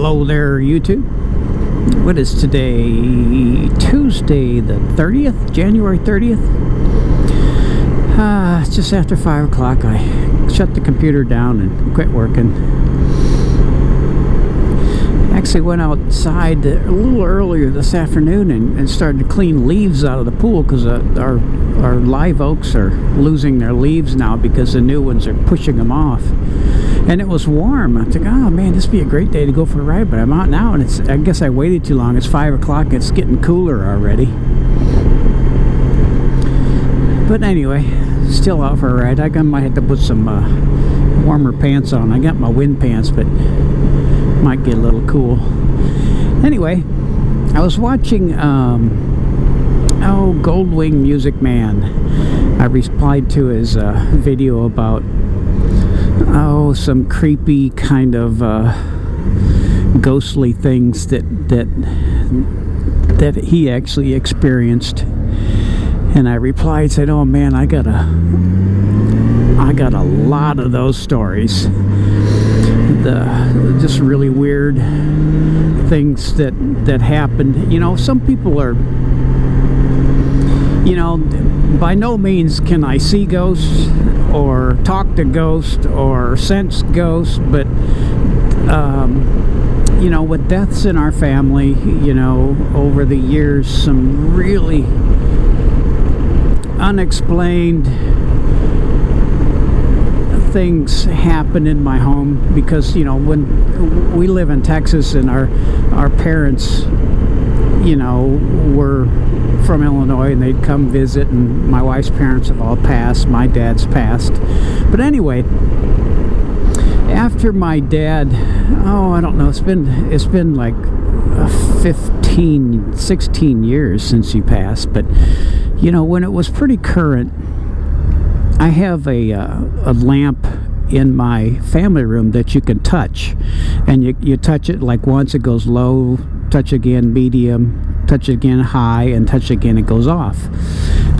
Hello there, YouTube. What is today? Tuesday the 30th? January 30th? It's just after 5 o'clock. I shut the computer down and quit working. Actually went outside a little earlier this afternoon and started to clean leaves out of the pool because our live oaks are losing their leaves now because the new ones are pushing them off. And it was warm. I think, oh man, this would be a great day to go for a ride, but I'm out now, and I guess I waited too long. It's 5 o'clock, it's getting cooler already. But anyway, still out for a ride. I might have to put some warmer pants on. I got my wind pants, but might get a little cool. Anyway, I was watching Goldwing Musicman. I replied to his video about some creepy kind of ghostly things that he actually experienced, and I replied, said, oh man, I got a lot of those stories, just really weird things that happened. You know, some people are, you know, by no means can I see ghosts or talk to ghosts or sense ghosts, but you know, with deaths in our family, you know, over the years, some really unexplained things happen in my home because, you know, when we live in Texas and our parents, you know, were from Illinois, and they'd come visit, and my wife's parents have all passed, my dad's passed. But anyway, after my dad, I don't know, it's been like 16 years since he passed, but you know, when it was pretty current, I have a lamp in my family room that you can touch, and you touch it like once, it goes low, touch again medium, touch again high, and touch again, it goes off.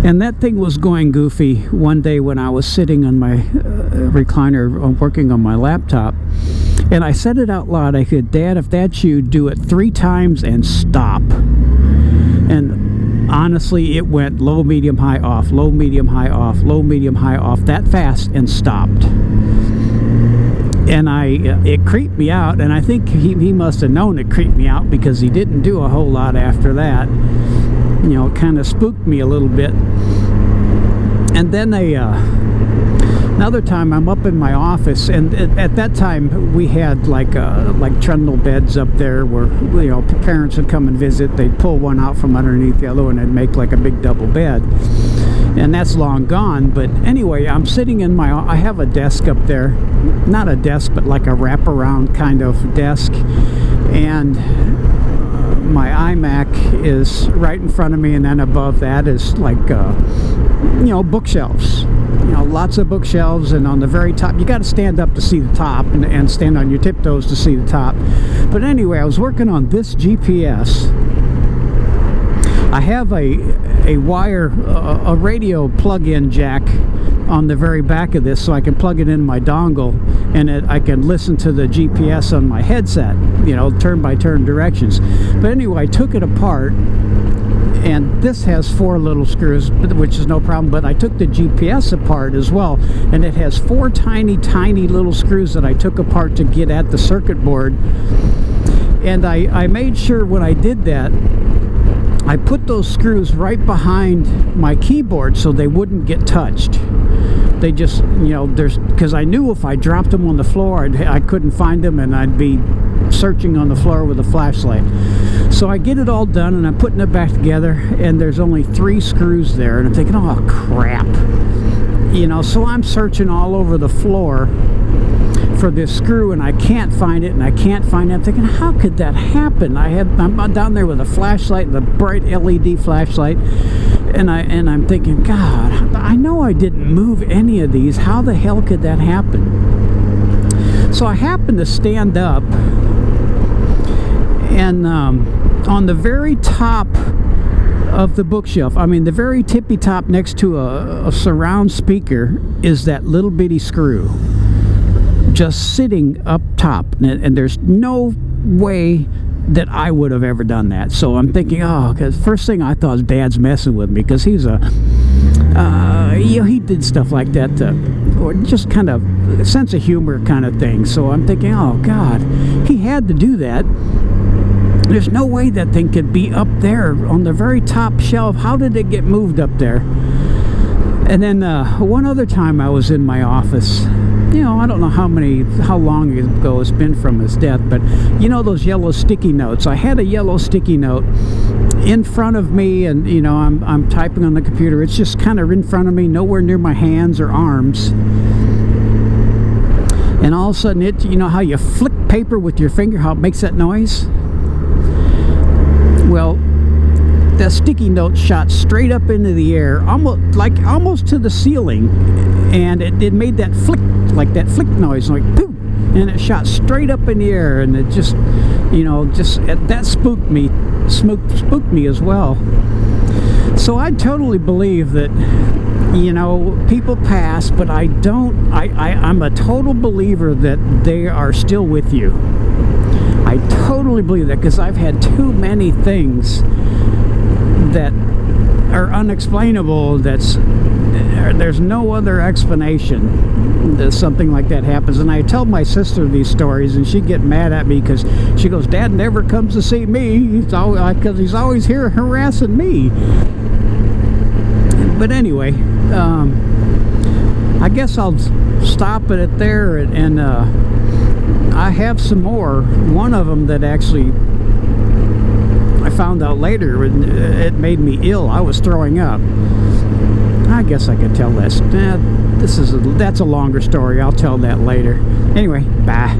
And that thing was going goofy one day when I was sitting on my recliner working on my laptop, and I said it out loud. I said, Dad, if that's you, do it 3 times and stop. And honestly, it went low, medium, high, off, low, medium, high, off, low, medium, high, off, that fast, and stopped. And it creeped me out, and I think he must have known it creeped me out because he didn't do a whole lot after that. You know, it kind of spooked me a little bit. And then another time I'm up in my office, and at that time we had like trundle beds up there where, you know, parents would come and visit. They'd pull one out from underneath the other one and make like a big double bed. And that's long gone. But anyway, I'm sitting in I have a desk up there, not a desk, but like a wraparound kind of desk, and my iMac is right in front of me, and then above that is like you know, bookshelves, you know, lots of bookshelves, and on the very top, you got to stand up to see the top, and stand on your tiptoes to see the top. But anyway, I was working on this GPS. I have a wire, a radio plug-in jack on the very back of this, so I can plug it in my dongle, and I can listen to the GPS on my headset, you know, turn-by-turn directions. But anyway, I took it apart, and this has 4 little screws, which is no problem, but I took the GPS apart as well, and it has 4 tiny little screws that I took apart to get at the circuit board. And I made sure when I did that, I put those screws right behind my keyboard so they wouldn't get touched. They just, you know, because I knew if I dropped them on the floor, I couldn't find them, and I'd be searching on the floor with a flashlight. So I get it all done, and I'm putting it back together, and there's only 3 screws there, and I'm thinking, oh crap, you know. So I'm searching all over the floor for this screw, and I can't find it, and I can't find it. I'm thinking, how could that happen? I'm down there with a flashlight, the bright LED flashlight, and I'm thinking, God, I know I didn't move any of these. How the hell could that happen? So I happened to stand up, and on the very top of the bookshelf, I mean the very tippy top next to a surround speaker, is that little bitty screw just sitting up top, and there's no way that I would have ever done that. So I'm thinking, oh, because first thing I thought was Dad's messing with me, because he's a he did stuff like that, or just kind of sense of humor kind of thing. So I'm thinking, oh God, he had to do that. There's no way that thing could be up there on the very top shelf. How did it get moved up there? And then one other time I was in my office, I don't know how long ago it's been from his death, but those yellow sticky notes. I had a yellow sticky note in front of me, and I'm typing on the computer. It's just kind of in front of me, nowhere near my hands or arms. And all of a sudden, how you flick paper with your finger, how it makes that noise? Well, the sticky note shot straight up into the air, almost to the ceiling, and it made that flick, like that flick noise, like poof, and it shot straight up in the air, and it just that spooked me as well. So I totally believe that people pass, but I'm a total believer that they are still with you. I totally believe that, because I've had too many things that are unexplainable. There's no other explanation that something like that happens. And I tell my sister these stories, and she'd get mad at me because she goes, Dad never comes to see me, because he's always here harassing me. But anyway, I guess I'll stop it there, and I have some more. One of them that actually I found out later, it made me ill. I was throwing up. I guess I could tell that. That's a longer story. I'll tell that later. Anyway, bye.